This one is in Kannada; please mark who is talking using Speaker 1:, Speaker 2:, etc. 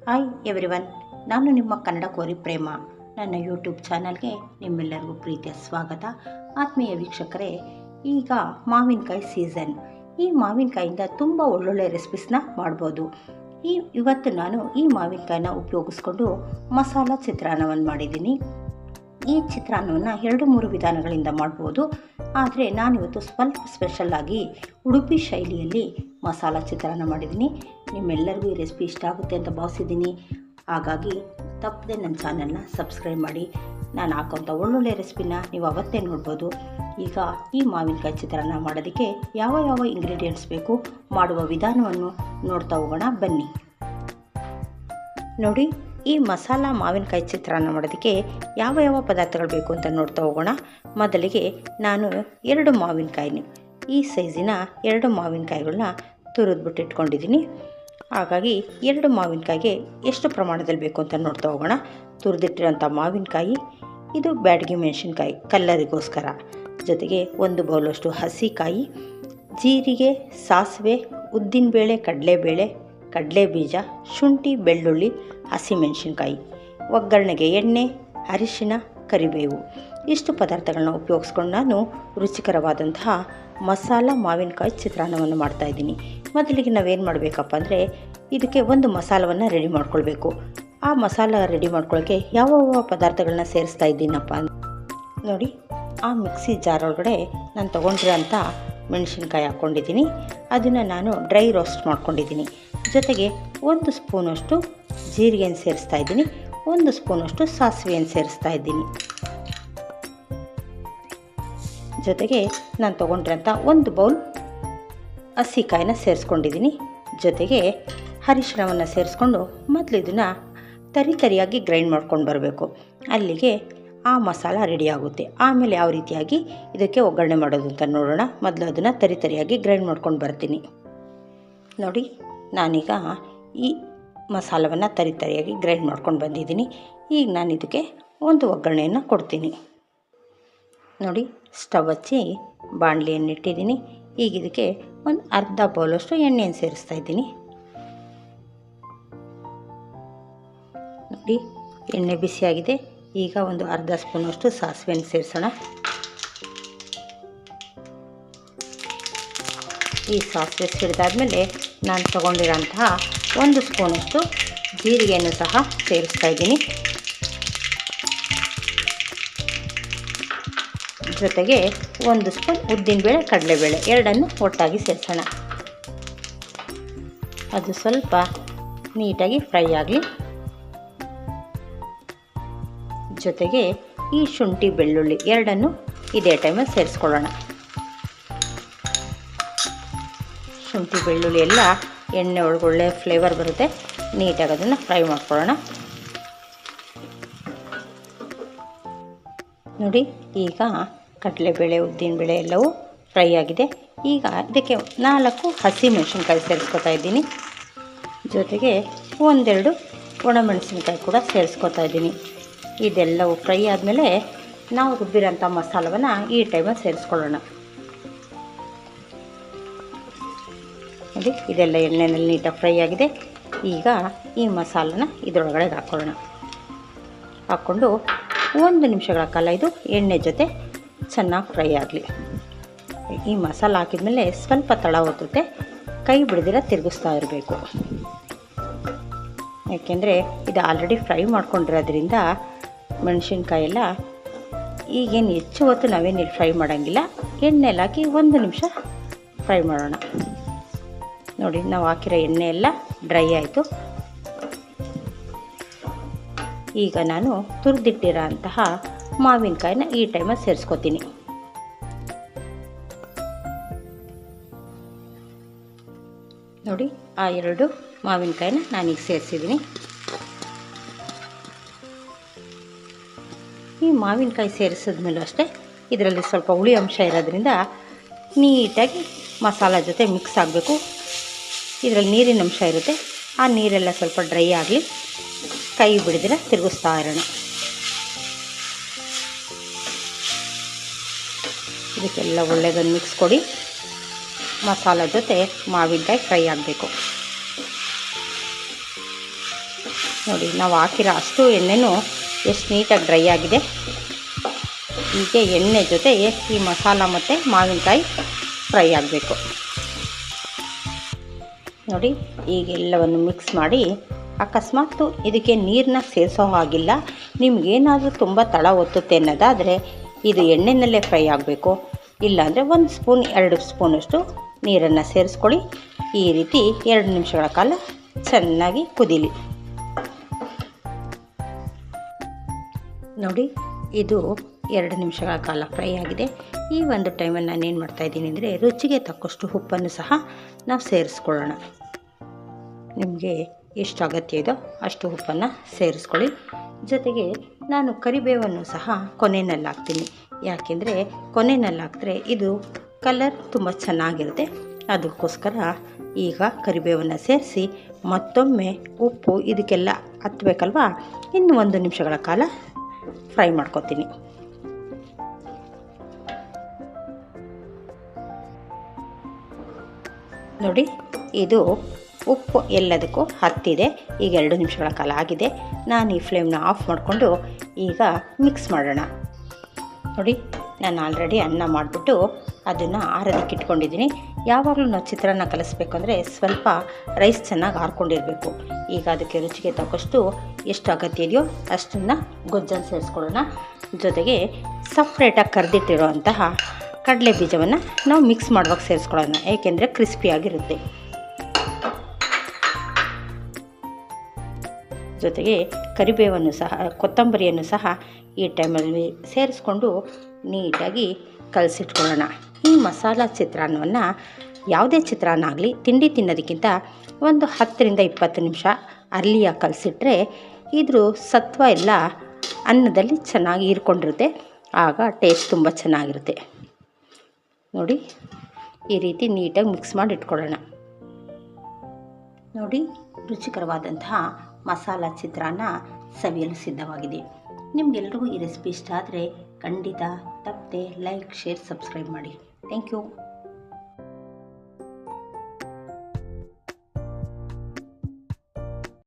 Speaker 1: ಹಾಯ್ ಎವ್ರಿವನ್, ನಾನು ನಿಮ್ಮ ಕನ್ನಡ ಕೋರಿ ಪ್ರೇಮ. ನನ್ನ ಯೂಟ್ಯೂಬ್ ಚಾನಲ್ಗೆ ನಿಮ್ಮೆಲ್ಲರಿಗೂ ಪ್ರೀತಿಯ ಸ್ವಾಗತ. ಆತ್ಮೀಯ ವೀಕ್ಷಕರೇ, ಈಗ ಮಾವಿನಕಾಯಿ ಸೀಸನ್. ಈ ಮಾವಿನಕಾಯಿಂದ ತುಂಬ ಒಳ್ಳೊಳ್ಳೆ ರೆಸಿಪೀಸ್ನ ಮಾಡ್ಬೋದು. ಇವತ್ತು ನಾನು ಈ ಮಾವಿನಕಾಯಿನ ಉಪಯೋಗಿಸ್ಕೊಂಡು ಮಸಾಲ ಚಿತ್ರಾನ್ನವನ್ನು ಮಾಡಿದ್ದೀನಿ. ಈ ಚಿತ್ರಾನ್ನವನ್ನು 2-3 ವಿಧಾನಗಳಿಂದ ಮಾಡ್ಬೋದು. ಆದರೆ ನಾನಿವತ್ತು ಸ್ವಲ್ಪ ಸ್ಪೆಷಲ್ಲಾಗಿ ಉಡುಪಿ ಶೈಲಿಯಲ್ಲಿ ಮಸಾಲ ಚಿತ್ರಾನ್ನ ಮಾಡಿದ್ದೀನಿ. ನಿಮ್ಮೆಲ್ಲರಿಗೂ ಈ ರೆಸಿಪಿ ಇಷ್ಟ ಆಗುತ್ತೆ ಅಂತ ಭಾವಿಸಿದ್ದೀನಿ. ಹಾಗಾಗಿ ತಪ್ಪದೆ ನನ್ನ ಚಾನಲ್ನ ಸಬ್ಸ್ಕ್ರೈಬ್ ಮಾಡಿ. ನಾನು ಹಾಕೋಂಥ ಒಳ್ಳೊಳ್ಳೆ ರೆಸಿಪಿನ ನೀವು ಅವತ್ತೇ ನೋಡ್ಬೋದು. ಈಗ ಈ ಮಾವಿನಕಾಯಿ ಚಿತ್ರಾನ್ನ ಮಾಡೋದಕ್ಕೆ ಯಾವ ಇಂಗ್ರೀಡಿಯೆಂಟ್ಸ್ ಬೇಕು, ಮಾಡುವ ವಿಧಾನವನ್ನು ನೋಡ್ತಾ ಹೋಗೋಣ ಬನ್ನಿ. ನೋಡಿ, ಈ ಮಸಾಲ ಮಾವಿನಕಾಯಿ ಚಿತ್ರಾನ್ನ ಮಾಡೋದಕ್ಕೆ ಯಾವ ಪದಾರ್ಥಗಳು ಬೇಕು ಅಂತ ನೋಡ್ತಾ ಹೋಗೋಣ. ಮೊದಲಿಗೆ ನಾನು 2 ಮಾವಿನಕಾಯಿನ, ಈ ಸೈಜಿನ 2 ಮಾವಿನಕಾಯಿಗಳನ್ನ ತುರಿದ್ಬಿಟ್ಟು ಇಟ್ಕೊಂಡಿದ್ದೀನಿ. ಹಾಗಾಗಿ 2 ಮಾವಿನಕಾಯಿಗೆ ಎಷ್ಟು ಪ್ರಮಾಣದಲ್ಲಿ ಬೇಕು ಅಂತ ನೋಡ್ತಾ ಹೋಗೋಣ. ತುರಿದಿಟ್ಟಿರೋಂಥ ಮಾವಿನಕಾಯಿ, ಇದು ಬ್ಯಾಡಗಿ ಮೆಣಸಿನ್ಕಾಯಿ ಕಲ್ಲರಿಗೋಸ್ಕರ, ಜೊತೆಗೆ 1 ಬೌಲಷ್ಟು ಹಸಿಕಾಯಿ, ಜೀರಿಗೆ, ಸಾಸಿವೆ, ಉದ್ದಿನಬೇಳೆ, ಕಡಲೆಬೇಳೆ, ಕಡಲೆಬೀಜ, ಶುಂಠಿ, ಬೆಳ್ಳುಳ್ಳಿ, ಹಸಿಮೆಣಸಿನ್ಕಾಯಿ, ಒಗ್ಗರಣೆಗೆ ಎಣ್ಣೆ, ಅರಿಶಿನ, ಕರಿಬೇವು. ಇಷ್ಟು ಪದಾರ್ಥಗಳನ್ನ ಉಪಯೋಗಿಸ್ಕೊಂಡು ನಾನು ರುಚಿಕರವಾದಂತಹ ಮಸಾಲ ಮಾವಿನಕಾಯಿ ಚಿತ್ರಾನ್ನವನ್ನು ಮಾಡ್ತಾಯಿದ್ದೀನಿ. ಮೊದಲಿಗೆ ನಾವೇನು ಮಾಡಬೇಕಪ್ಪ ಅಂದರೆ, ಇದಕ್ಕೆ ಒಂದು ಮಸಾಲವನ್ನು ರೆಡಿ ಮಾಡ್ಕೊಳ್ಬೇಕು. ಆ ಮಸಾಲ ರೆಡಿ ಮಾಡ್ಕೊಳ್ಳೋಕ್ಕೆ ಯಾವ ಪದಾರ್ಥಗಳನ್ನ ಸೇರಿಸ್ತಾ ಇದ್ದೀನಪ್ಪ ನೋಡಿ. ಆ ಮಿಕ್ಸಿ ಜಾರ್ ಒಳಗಡೆ ನಾನು ತೊಗೊಂಡಿರೋಂಥ ಮೆಣಸಿನ್ಕಾಯಿ ಹಾಕ್ಕೊಂಡಿದ್ದೀನಿ. ಅದನ್ನು ನಾನು ಡ್ರೈ ರೋಸ್ಟ್ ಮಾಡ್ಕೊಂಡಿದ್ದೀನಿ. ಜೊತೆಗೆ 1 ಸ್ಪೂನಷ್ಟು ಜೀರಿಗೆಯನ್ನು ಸೇರಿಸ್ತಾ ಇದ್ದೀನಿ, 1 ಸ್ಪೂನಷ್ಟು ಸಾಸಿವೆಯನ್ನು ಸೇರಿಸ್ತಾ ಇದ್ದೀನಿ. ಜೊತೆಗೆ ನಾನು ತೊಗೊಂಡಿರೋಂಥ 1 ಬೌಲ್ ಹಸಿಕಾಯಿನ ಸೇರಿಸ್ಕೊಂಡಿದ್ದೀನಿ. ಜೊತೆಗೆ ಅರಿಶಿಣವನ್ನು ಸೇರಿಸ್ಕೊಂಡು ಮೊದಲು ಇದನ್ನು ತರಿಯಾಗಿ ಗ್ರೈಂಡ್ ಮಾಡ್ಕೊಂಡು ಬರಬೇಕು. ಅಲ್ಲಿಗೆ ಆ ಮಸಾಲ ರೆಡಿ ಆಗುತ್ತೆ. ಆಮೇಲೆ ಯಾವ ರೀತಿಯಾಗಿ ಇದಕ್ಕೆ ಒಗ್ಗರಣೆ ಮಾಡೋದು ಅಂತ ನೋಡೋಣ. ಮೊದಲು ಅದನ್ನು ತರಿಯಾಗಿ ಗ್ರೈಂಡ್ ಮಾಡ್ಕೊಂಡು ಬರ್ತೀನಿ. ನೋಡಿ, ನಾನೀಗ ಈ ಮಸಾಲವನ್ನು ತರಿಯಾಗಿ ಗ್ರೈಂಡ್ ಮಾಡ್ಕೊಂಡು ಬಂದಿದ್ದೀನಿ. ಈಗ ನಾನು ಇದಕ್ಕೆ ಒಂದು ಒಗ್ಗರಣೆಯನ್ನು ಕೊಡ್ತೀನಿ. ನೋಡಿ, ಸ್ಟವ್ ಹಚ್ಚಿ ಬಾಣಲಿಯನ್ನು ಇಟ್ಟಿದ್ದೀನಿ. ಈಗ ಇದಕ್ಕೆ ಒಂದು ಅರ್ಧ ಬೌಲಷ್ಟು ಎಣ್ಣೆಯನ್ನು ಸೇರಿಸ್ತಾ ಇದ್ದೀನಿ. ನೋಡಿ, ಎಣ್ಣೆ ಬಿಸಿಯಾಗಿದೆ. ಈಗ ಒಂದು ಅರ್ಧ ಸ್ಪೂನಷ್ಟು ಸಾಸಿವೆಯನ್ನು ಸೇರಿಸೋಣ. ಈ ಸಾಸಿವೆ ಸಿಡಿದಾದ್ಮೇಲೆ ನಾನು ತೊಗೊಂಡಿರೋಂತಹ 1 ಸ್ಪೂನಷ್ಟು ಜೀರಿಗೆಯನ್ನು ಸಹ ಸೇರಿಸ್ತಾ ಇದ್ದೀನಿ. ಜೊತೆಗೆ 1 ಸ್ಪೂನ್ ಉದ್ದಿನಬೇಳೆ, ಕಡಲೆಬೇಳೆ ಎರಡನ್ನು ಒಟ್ಟಾಗಿ ಸೇರಿಸೋಣ. ಅದು ಸ್ವಲ್ಪ ನೀಟಾಗಿ ಫ್ರೈ ಆಗಲಿ. ಜೊತೆಗೆ ಈ ಶುಂಠಿ, ಬೆಳ್ಳುಳ್ಳಿ ಎರಡನ್ನು ಇದೇ ಟೈಮಲ್ಲಿ ಸೇರಿಸ್ಕೊಳ್ಳೋಣ. ಶುಂಠಿ, ಬೆಳ್ಳುಳ್ಳಿ ಎಲ್ಲ ಎಣ್ಣೆ ಒಳಗೊಳ್ಳೆ ಫ್ಲೇವರ್ ಬರುತ್ತೆ. ನೀಟಾಗಿ ಅದನ್ನು ಫ್ರೈ ಮಾಡ್ಕೊಳ್ಳೋಣ. ನೋಡಿ, ಈಗ ಕಡಲೆಬೇಳೆ, ಉದ್ದಿನಬೇಳೆ ಎಲ್ಲವೂ ಫ್ರೈ ಆಗಿದೆ. ಈಗ ಇದಕ್ಕೆ 4 ಹಸಿಮೆಣಸಿನ್ಕಾಯಿ ಸೇರಿಸ್ಕೊತಾ ಇದ್ದೀನಿ. ಜೊತೆಗೆ 1-2 ಒಣಮೆಣಸಿನ್ಕಾಯಿ ಕೂಡ ಸೇರಿಸ್ಕೊತಾ ಇದ್ದೀನಿ. ಇದೆಲ್ಲವೂ ಫ್ರೈ ಆದಮೇಲೆ ನಾವು ರುಬ್ಬಿರೋಂಥ ಮಸಾಲವನ್ನು ಈ ಟೈಮಲ್ಲಿ ಸೇರಿಸ್ಕೊಳ್ಳೋಣ. ನೋಡಿ, ಇದೆಲ್ಲ ಎಣ್ಣೆಯಲ್ಲಿ ನೀಟಾಗಿ ಫ್ರೈ ಆಗಿದೆ. ಈಗ ಈ ಮಸಾಲನ ಇದರೊಳಗಡೆ ಹಾಕ್ಕೊಳ್ಳೋಣ. ಹಾಕ್ಕೊಂಡು 1 ನಿಮಿಷಗಳ ಕಾಲ ಇದು ಎಣ್ಣೆ ಜೊತೆ ಚೆನ್ನಾಗಿ ಫ್ರೈ ಆಗಲಿ. ಈ ಮಸಾಲ ಹಾಕಿದ್ಮೇಲೆ ಸ್ವಲ್ಪ ತಳ ಹೊತ್ತುತ್ತೆ, ಕೈ ಬಿಡದಿರ ತಿರುಗಿಸ್ತಾ ಇರಬೇಕು. ಯಾಕೆಂದರೆ ಇದು ಆಲ್ರೆಡಿ ಫ್ರೈ ಮಾಡ್ಕೊಂಡಿರೋದ್ರಿಂದ ಮೆಣಸಿನ್ಕಾಯಿ ಎಲ್ಲ ಈಗೇನು ಹೆಚ್ಚು ಹೊತ್ತು ನಾವೇನಿಲ್ಲಿ ಫ್ರೈ ಮಾಡೋಂಗಿಲ್ಲ. ಎಣ್ಣೆಲ್ಲಿ ಹಾಕಿ 1 ನಿಮಿಷ ಫ್ರೈ ಮಾಡೋಣ. ನೋಡಿ, ನಾವು ಹಾಕಿರೋ ಎಣ್ಣೆ ಎಲ್ಲ ಡ್ರೈ ಆಯಿತು. ಈಗ ನಾನು ತುರಿದಿಟ್ಟಿರೋ ಅಂತಹ ಮಾವಿನಕಾಯಿನ ಈ ಟೈಮಲ್ಲಿ ಸೇರಿಸ್ಕೊತೀನಿ. ನೋಡಿ, ಆ 2 ಮಾವಿನಕಾಯಿನ ನಾನೀಗ ಸೇರಿಸಿದ್ದೀನಿ. ಈ ಮಾವಿನಕಾಯಿ ಸೇರಿಸಿದ್ಮೇಲೂ ಅಷ್ಟೇ ಇದರಲ್ಲಿ ಸ್ವಲ್ಪ ಹುಳಿ ಅಂಶ ಇರೋದ್ರಿಂದ ನೀಟಾಗಿ ಮಸಾಲ ಜೊತೆ ಮಿಕ್ಸ್ ಆಗಬೇಕು. ಇದರಲ್ಲಿ ನೀರಿನ ಅಂಶ ಇರುತ್ತೆ. ಆ ನೀರೆಲ್ಲ ಸ್ವಲ್ಪ ಡ್ರೈ ಆಗಲಿ, ಕೈ ಬಿಡದಿರ ತಿರುಗಿಸ್ತಾ ಇರೋಣ. ಇದಕ್ಕೆಲ್ಲ ಒಳ್ಳೆಯದನ್ನು ಮಿಕ್ಸ್ ಕೊಡಿ. ಮಸಾಲ ಜೊತೆ ಮಾವಿನಕಾಯಿ ಫ್ರೈ ಆಗಬೇಕು. ನೋಡಿ ನಾವು ಹಾಕಿರೋ ಅಷ್ಟು ಎಣ್ಣೆನೂ ಎಷ್ಟು ನೀಟಾಗಿ ಡ್ರೈ ಆಗಿದೆ. ಹೀಗೆ ಎಣ್ಣೆ ಜೊತೆ ಈ ಮಸಾಲ ಮತ್ತು ಮಾವಿನಕಾಯಿ ಫ್ರೈ ಆಗಬೇಕು. ನೋಡಿ ಈಗ ಎಲ್ಲವನ್ನು ಮಿಕ್ಸ್ ಮಾಡಿ, ಅಕಸ್ಮಾತ್ ಇದಕ್ಕೆ ನೀರನ್ನ ಸೇರಿಸೋ ಹಾಗಿಲ್ಲ, ನಿಮಗೇನಾದರೂ ತುಂಬ ತಳ ಒತ್ತುತ್ತೆ ಅನ್ನೋದಾದರೆ ಇದು ಎಣ್ಣೆಯಲ್ಲೇ ಫ್ರೈ ಆಗಬೇಕು. ಇಲ್ಲಾಂದರೆ 1 ಸ್ಪೂನ್ 2 ಸ್ಪೂನಷ್ಟು ನೀರನ್ನು ಸೇರಿಸ್ಕೊಳ್ಳಿ. ಈ ರೀತಿ 2 ನಿಮಿಷಗಳ ಕಾಲ ಚೆನ್ನಾಗಿ ಕುದೀಲಿ. ನೋಡಿ ಇದು 2 ನಿಮಿಷಗಳ ಕಾಲ ಫ್ರೈ ಆಗಿದೆ. ಈ ಒಂದು ಟೈಮಲ್ಲಿ ನಾನೇನು ಮಾಡ್ತಾಯಿದ್ದೀನಿ ಅಂದರೆ ರುಚಿಗೆ ತಕ್ಕಷ್ಟು ಉಪ್ಪನ್ನು ಸಹ ನಾವು ಸೇರಿಸ್ಕೊಳ್ಳೋಣ. ನಿಮಗೆ ಎಷ್ಟು ಅಗತ್ಯ ಇದೋ ಅಷ್ಟು ಉಪ್ಪನ್ನು ಸೇರಿಸ್ಕೊಳ್ಳಿ. ಜೊತೆಗೆ ನಾನು ಕರಿಬೇವನ್ನು ಸಹ ಕೊನೆಯಲ್ಲಿ ಹಾಕ್ತೀನಿ. ಯಾಕೆಂದರೆ ಕೊನೆಯಲ್ಲಿ ಹಾಕಿದ್ರೆ ಇದು ಕಲರ್ ತುಂಬ ಚೆನ್ನಾಗಿರುತ್ತೆ. ಅದಕ್ಕೋಸ್ಕರ ಈಗ ಕರಿಬೇವನ್ನು ಸೇರಿಸಿ ಮತ್ತೊಮ್ಮೆ ಉಪ್ಪು ಇದಕ್ಕೆಲ್ಲ ಹತ್ತಬೇಕಲ್ವ, ಇನ್ನು 1 ನಿಮಿಷಗಳ ಕಾಲ ಫ್ರೈ ಮಾಡ್ಕೊತೀನಿ. ನೋಡಿ ಇದು ಉಪ್ಪು ಎಲ್ಲದಕ್ಕೂ ಹತ್ತಿದೆ. ಈಗ 2 ನಿಮಿಷಗಳ ಕಾಲ ಆಗಿದೆ. ನಾನು ಈ ಫ್ಲೇಮ್ನ ಆಫ್ ಮಾಡಿಕೊಂಡು ಈಗ ಮಿಕ್ಸ್ ಮಾಡೋಣ. ನೋಡಿ ನಾನು ಆಲ್ರೆಡಿ ಅನ್ನ ಮಾಡಿಬಿಟ್ಟು ಅದನ್ನು ಆರೋದಕ್ಕೆ ಇಟ್ಕೊಂಡಿದ್ದೀನಿ. ಯಾವಾಗಲೂ ನಾವು ಚಿತ್ರಾನ್ನ ಕಲಿಸ್ಬೇಕು ಅಂದರೆ ಸ್ವಲ್ಪ ರೈಸ್ ಚೆನ್ನಾಗಿ ಆರ್ಕೊಂಡಿರಬೇಕು. ಈಗ ಅದಕ್ಕೆ ರುಚಿಗೆ ತಕ್ಕಷ್ಟು ಎಷ್ಟು ಅಗತ್ಯ ಇದೆಯೋ ಅಷ್ಟನ್ನು ಗೊಜ್ಜಲ್ಲಿ ಸೇರಿಸ್ಕೊಳ್ಳೋಣ. ಜೊತೆಗೆ ಸಪ್ರೇಟಾಗಿ ಕರೆದಿಟ್ಟಿರೋ ಅಂತಹ ಕಡಲೆ ಬೀಜವನ್ನು ನಾವು ಮಿಕ್ಸ್ ಮಾಡುವಾಗ ಸೇರಿಸ್ಕೊಳ್ಳೋಣ, ಏಕೆಂದರೆ ಕ್ರಿಸ್ಪಿಯಾಗಿರುತ್ತೆ. ಜೊತೆಗೆ ಕರಿಬೇವನ್ನು ಸಹ, ಕೊತ್ತಂಬರಿಯನ್ನು ಸಹ ಈ ಟೈಮಲ್ಲಿ ಸೇರಿಸ್ಕೊಂಡು ನೀಟಾಗಿ ಕಲಸಿಟ್ಕೊಳ್ಳೋಣ. ಈ ಮಸಾಲ ಚಿತ್ರಾನ್ನವನ್ನು ಯಾವುದೇ ಚಿತ್ರಾನ್ನ ಆಗಲಿ ತಿಂಡಿ ತಿನ್ನೋದಕ್ಕಿಂತ ಒಂದು 10ರಿಂದ 20 ನಿಮಿಷ ಅರ್ಲಿಯಾಗಿ ಕಲಸಿಟ್ರೆ ಇದ್ರ ಸತ್ವ ಎಲ್ಲ ಅನ್ನದಲ್ಲಿ ಚೆನ್ನಾಗಿ ಹೀರ್ಕೊಂಡಿರುತ್ತೆ. ಆಗ ಟೇಸ್ಟ್ ತುಂಬ ಚೆನ್ನಾಗಿರುತ್ತೆ. ನೋಡಿ ಈ ರೀತಿ ನೀಟಾಗಿ ಮಿಕ್ಸ್ ಮಾಡಿ ಇಟ್ಕೊಳ್ಳೋಣ. ನೋಡಿ ರುಚಿಕರವಾದಂತಹ ಮಸಾಲ ಚಿತ್ರಾನ್ನ ಸವಿಯಲು ಸಿದ್ಧವಾಗಿದೆ. ನಿಮಗೆಲ್ರಿಗೂ ಈ ರೆಸಿಪಿ ಇಷ್ಟ ಆದರೆ ಖಂಡಿತ ತಪ್ಪದೆ ಲೈಕ್, ಶೇರ್, ಸಬ್ಸ್ಕ್ರೈಬ್ ಮಾಡಿ. Thank you.